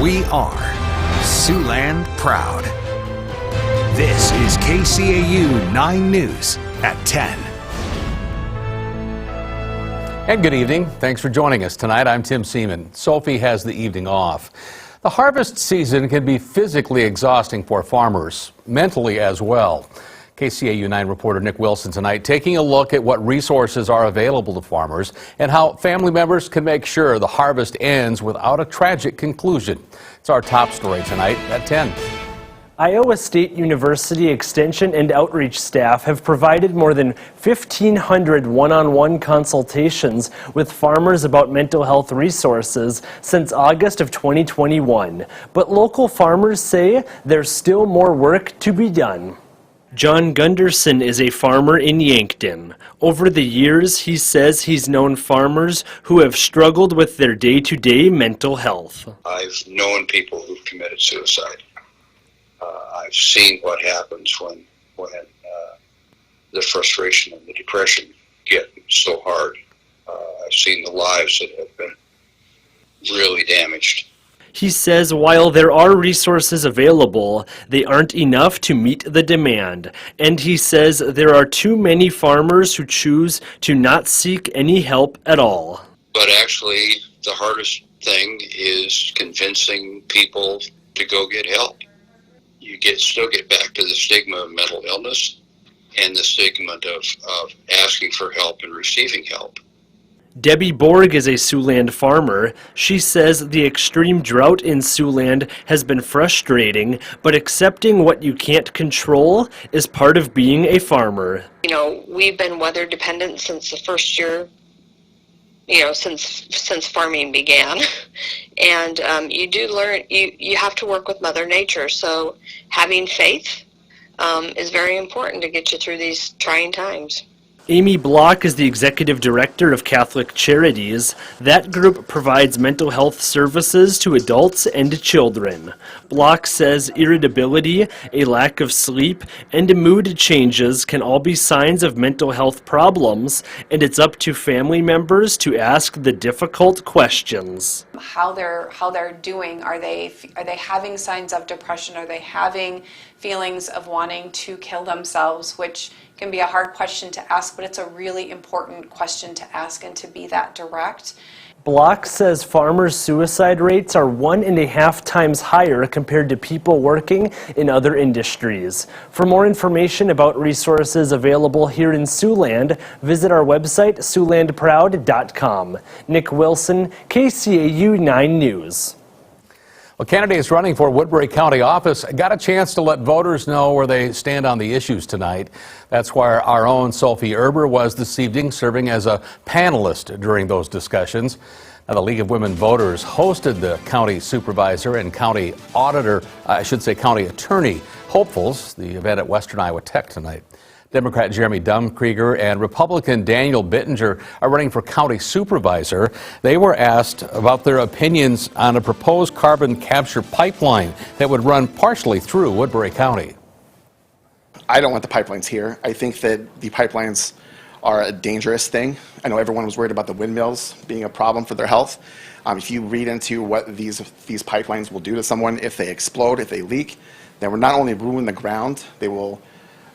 We are Siouxland proud. This is KCAU 9 News at 10. And good evening. Thanks for joining us tonight. I'm Tim Seaman. Sophie has the evening off. The harvest season can be physically exhausting for farmers, mentally as well. KCAU 9 reporter Nick Wilson tonight taking a look at what resources are available to farmers and how family members can make sure the harvest ends without a tragic conclusion. It's our top story tonight at 10. Iowa State University Extension and Outreach staff have provided more than 1,500 one-on-one consultations with farmers about mental health resources since August of 2021. But local farmers say there's still more work to be done. John Gunderson is a farmer in Yankton. Over the years, he says he's known farmers who have struggled with their day-to-day mental health. I've known people who've committed suicide. I've seen what happens when the frustration and the depression get so hard. I've seen the lives that have been really damaged. He says while there are resources available, they aren't enough to meet the demand. And he says there are too many farmers who choose to not seek any help at all. But actually, the hardest thing is convincing people to go get help. You still get back to the stigma of mental illness and the stigma of asking for help and receiving help. Debbie Borg is a Siouxland farmer. She says the extreme drought in Siouxland has been frustrating, but accepting what you can't control is part of being a farmer. You know, we've been weather dependent since the first year, since farming began. And you do learn, you have to work with Mother Nature. So having faith is very important to get you through these trying times. Amy Block is the executive director of Catholic Charities. That group provides mental health services to adults and children. Block says irritability, a lack of sleep, and mood changes can all be signs of mental health problems, and it's up to family members to ask the difficult questions. How they're doing. Are they having signs of depression? Are they having feelings of wanting to kill themselves, which can be a hard question to ask, but it's a really important question to ask and to be that direct. Block says farmers' suicide rates are 1.5 times higher compared to people working in other industries. For more information about resources available here in Siouxland, visit our website, siouxlandproud.com. Nick Wilson, KCAU 9 News. Well, candidates running for Woodbury County office got a chance to let voters know where they stand on the issues tonight. That's why our own Sophie Erber was this evening serving as a panelist during those discussions. Now, the League of Women Voters hosted the county supervisor and county auditor, county attorney hopefuls, the event at Western Iowa Tech tonight. Democrat Jeremy Dumkrieger and Republican Daniel Bittinger are running for county supervisor. They were asked about their opinions on a proposed carbon capture pipeline that would run partially through Woodbury County. I don't want the pipelines here. I think that the pipelines are a dangerous thing. I know everyone was worried about the windmills being a problem for their health. If you read into what these pipelines will do to someone if they explode, if they leak, then we'll not only ruin the ground, they will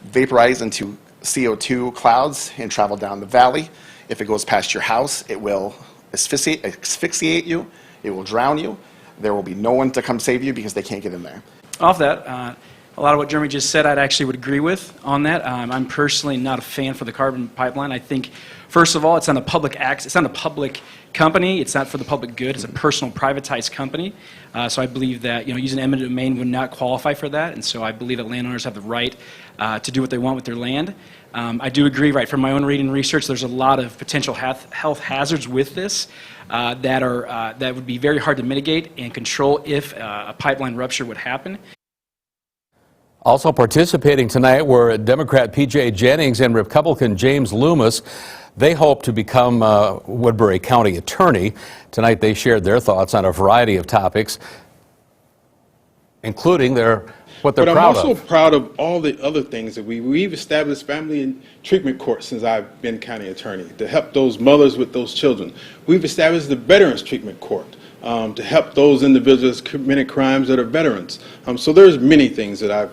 vaporize into CO2 clouds and travel down the valley. If it goes past your house, it will asphyxiate you, it will drown you. There will be no one to come save you because they can't get in there. Off that, a lot of what Jeremy just said I actually would agree with on that. I'm personally not a fan for the carbon pipeline. I think, first of all, it's on a public company. It's not for the public good. It's a personal privatized company. So I believe that using eminent domain would not qualify for that. And so I believe that landowners have the right to do what they want with their land. I do agree, right, from my own reading and research, there's a lot of potential health hazards with this that would be very hard to mitigate and control if a pipeline rupture would happen. Also participating tonight were Democrat P.J. Jennings and Republican James Loomis. They hope to become Woodbury County attorney. Tonight they shared their thoughts on a variety of topics, including what they're proud of. But I'm also proud of all the other things that we've established family and treatment courts since I've been county attorney to help those mothers with those children. We've established the Veterans Treatment Court to help those individuals committing crimes that are veterans. So there's many things that I've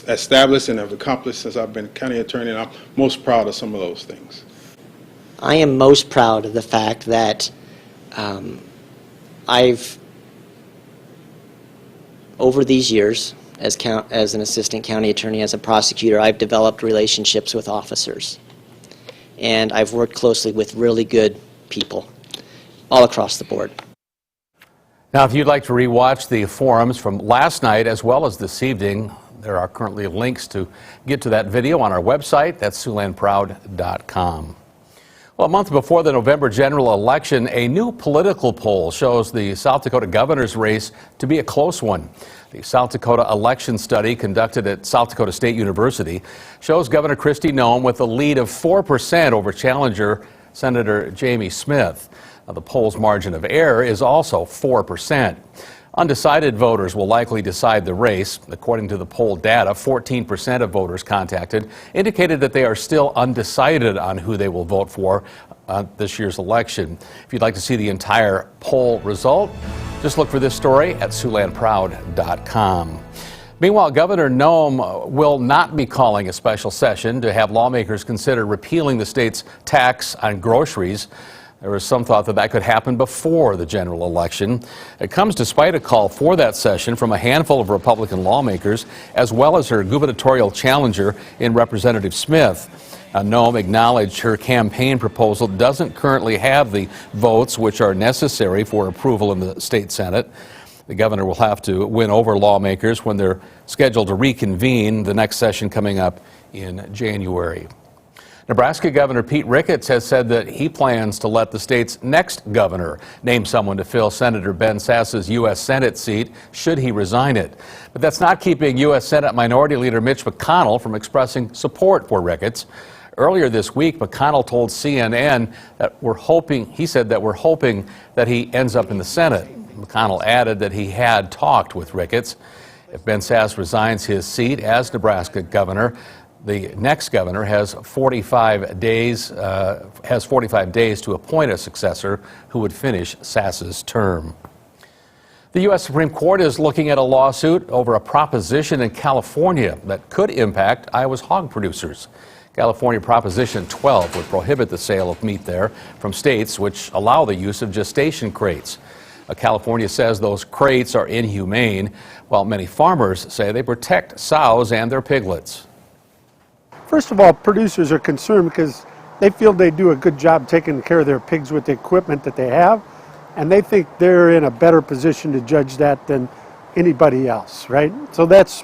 established and have accomplished since I've been county attorney, and I'm most proud of some of those things. I am most proud of the fact that over these years, as an assistant county attorney, as a prosecutor, I've developed relationships with officers. And I've worked closely with really good people all across the board. Now, if you'd like to rewatch the forums from last night as well as this evening, there are currently links to get to that video on our website. That's SiouxlandProud.com. Well, a month before the November general election, a new political poll shows the South Dakota governor's race to be a close one. The South Dakota election study conducted at South Dakota State University shows Governor Kristi Noem with a lead of 4% over challenger Senator Jamie Smith. Now, the poll's margin of error is also 4%. Undecided voters will likely decide the race. According to the poll data, 14% of voters contacted indicated that they are still undecided on who they will vote for this year's election. If you'd like to see the entire poll result, just look for this story at SiouxlandProud.com. Meanwhile, Governor Noem will not be calling a special session to have lawmakers consider repealing the state's tax on groceries. There was some thought that that could happen before the general election. It comes despite a call for that session from a handful of Republican lawmakers, as well as her gubernatorial challenger in Representative Smith. Noem acknowledged her campaign proposal doesn't currently have the votes which are necessary for approval in the state Senate. The governor will have to win over lawmakers when they're scheduled to reconvene, the next session coming up in January. Nebraska Governor Pete Ricketts has said that he plans to let the state's next governor name someone to fill Senator Ben Sasse's U.S. Senate seat should he resign it. But that's not keeping U.S. Senate Minority Leader Mitch McConnell from expressing support for Ricketts. Earlier this week, McConnell told CNN that we're hoping that he ends up in the Senate. McConnell added that he had talked with Ricketts. If Ben Sasse resigns his seat as Nebraska governor, the next governor has 45 days to appoint a successor who would finish Sasse's term. The U.S. Supreme Court is looking at a lawsuit over a proposition in California that could impact Iowa's hog producers. California Proposition 12 would prohibit the sale of meat there from states which allow the use of gestation crates. California says those crates are inhumane, while many farmers say they protect sows and their piglets. First of all, producers are concerned because they feel they do a good job taking care of their pigs with the equipment that they have, and they think they're in a better position to judge that than anybody else, right? So that's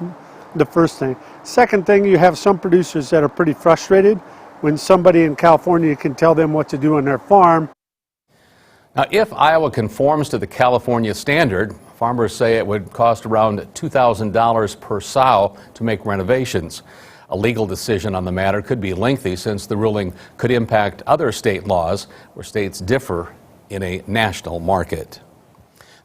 the first thing. Second thing, you have some producers that are pretty frustrated when somebody in California can tell them what to do on their farm. Now, if Iowa conforms to the California standard, farmers say it would cost around $2,000 per sow to make renovations. A legal decision on the matter could be lengthy since the ruling could impact other state laws where states differ in a national market.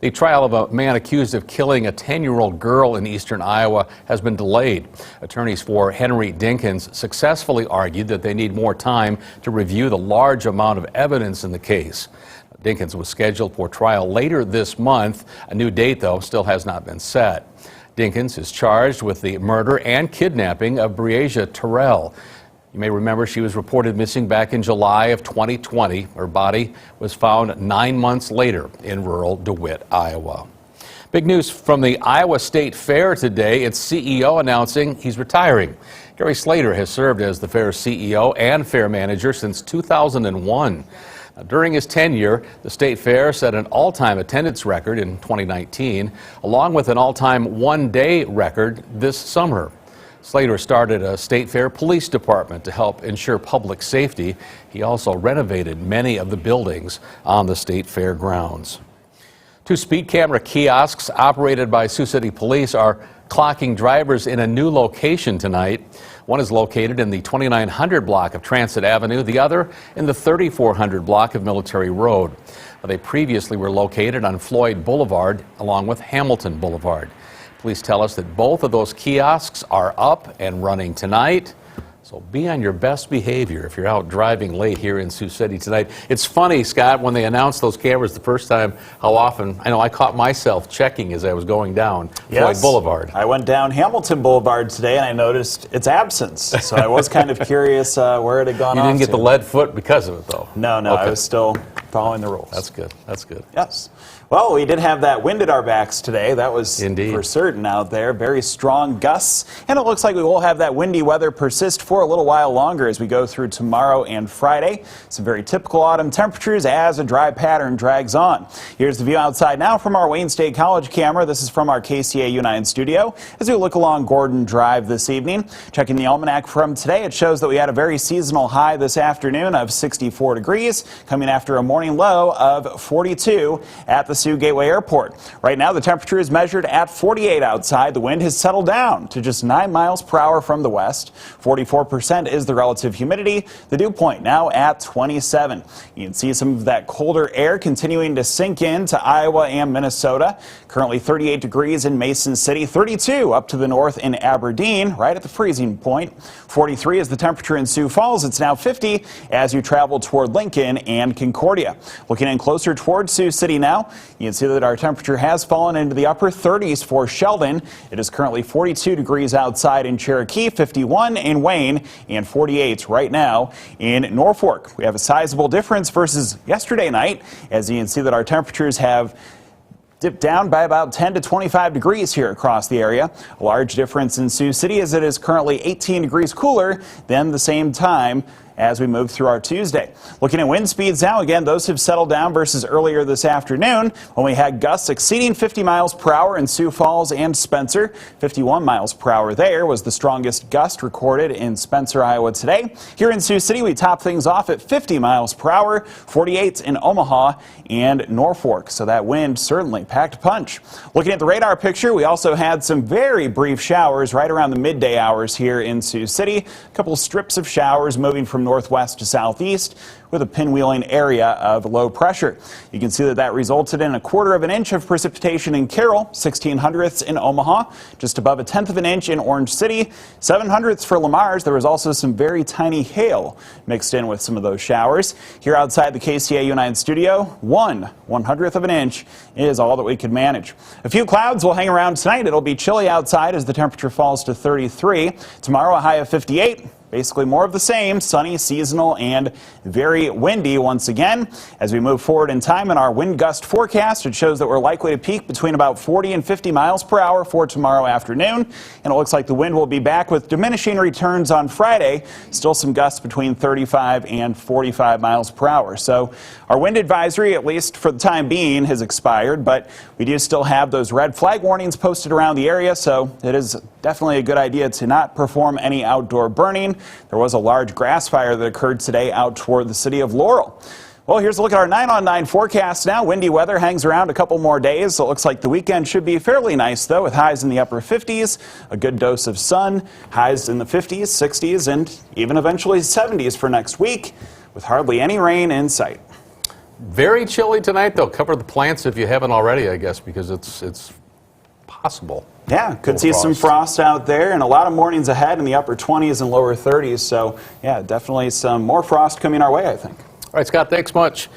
The trial of a man accused of killing a 10-year-old girl in eastern Iowa has been delayed. Attorneys for Henry Dinkins successfully argued that they need more time to review the large amount of evidence in the case. Dinkins was scheduled for trial later this month. A new date, though, still has not been set. Dinkins is charged with the murder and kidnapping of Breasia Terrell. You may remember she was reported missing back in July of 2020. Her body was found 9 months later in rural DeWitt, Iowa. Big news from the Iowa State Fair today. Its CEO announcing he's retiring. Gary Slater has served as the fair's CEO and fair manager since 2001. During his tenure, the State Fair set an all-time attendance record in 2019, along with an all-time one-day record this summer. Slater started a State Fair police department to help ensure public safety. He also renovated many of the buildings on the State Fair grounds. 2 speed camera kiosks operated by Sioux City Police are clocking drivers in a new location tonight. One is located in the 2900 block of Transit Avenue, the other in the 3400 block of Military Road. They previously were located on Floyd Boulevard along with Hamilton Boulevard. Police tell us that both of those kiosks are up and running tonight. So be on your best behavior if you're out driving late here in Sioux City tonight. It's funny, Scott, when they announced those cameras the first time, how often, I know I caught myself checking as I was going down Floyd Boulevard. I went down Hamilton Boulevard today and I noticed its absence. So I was kind of curious where it had gone off. You didn't get the lead foot because of it, though? No, okay. I was still following the rules. That's good. That's good. Yes. Well, we did have that wind at our backs today. That was Indeed. For certain out there. Very strong gusts. And it looks like we will have that windy weather persist for a little while longer as we go through tomorrow and Friday. Some very typical autumn temperatures as a dry pattern drags on. Here's the view outside now from our Wayne State College camera. This is from our KCAU-9 studio as we look along Gordon Drive this evening. Checking the almanac from today, it shows that we had a very seasonal high this afternoon of 64 degrees, coming after a morning low of 42 at the Sioux Gateway Airport. Right now, the temperature is measured at 48 outside. The wind has settled down to just 9 miles per hour from the west. 44% is the relative humidity. The dew point now at 27. You can see some of that colder air continuing to sink into Iowa and Minnesota. Currently 38 degrees in Mason City, 32 up to the north in Aberdeen, right at the freezing point. 43 is the temperature in Sioux Falls. It's now 50 as you travel toward Lincoln and Concordia. Looking in closer towards Sioux City now, you can see that our temperature has fallen into the upper 30s for Sheldon. It is currently 42 degrees outside in Cherokee, 51 in Wayne, and 48 right now in Norfolk. We have a sizable difference versus yesterday night, as you can see that our temperatures have dipped down by about 10 to 25 degrees here across the area. A large difference in Sioux City as it is currently 18 degrees cooler than the same time as we move through our Tuesday. Looking at wind speeds now, again, those have settled down versus earlier this afternoon when we had gusts exceeding 50 miles per hour in Sioux Falls and Spencer. 51 miles per hour there was the strongest gust recorded in Spencer, Iowa today. Here in Sioux City, we top things off at 50 miles per hour, 48 in Omaha and Norfolk. So that wind certainly packed a punch. Looking at the radar picture, we also had some very brief showers right around the midday hours here in Sioux City. A couple strips of showers moving from northwest to southeast with a pinwheeling area of low pressure. You can see that that resulted in 1/4 of an inch of precipitation in Carroll, 16/100ths in Omaha, just above 1/10 of an inch in Orange City, 7/100ths for Lamar's. There was also some very tiny hail mixed in with some of those showers. Here outside the KCAU-9 studio, 1/100th of an inch is all that we could manage. A few clouds will hang around tonight. It'll be chilly outside as the temperature falls to 33. Tomorrow, a high of 58. Basically more of the same, sunny, seasonal, and very windy once again. As we move forward in time in our wind gust forecast, it shows that we're likely to peak between about 40 and 50 miles per hour for tomorrow afternoon. And it looks like the wind will be back with diminishing returns on Friday. Still some gusts between 35 and 45 miles per hour. So our wind advisory, at least for the time being, has expired, but we do still have those red flag warnings posted around the area. So it is definitely a good idea to not perform any outdoor burning. There was a large grass fire that occurred today out toward the city of Laurel. Well, here's a look at our 9-on-9 forecast now. Windy weather hangs around a couple more days. So it looks like the weekend should be fairly nice, though, with highs in the upper 50s, a good dose of sun, highs in the 50s, 60s, and even eventually 70s for next week, with hardly any rain in sight. Very chilly tonight, though. Cover the plants if you haven't already, I guess, because it's possible. Yeah, could see some frost out there, and a lot of mornings ahead in the upper 20s and lower 30s. So, yeah, definitely some more frost coming our way, I think. All right, Scott, thanks much.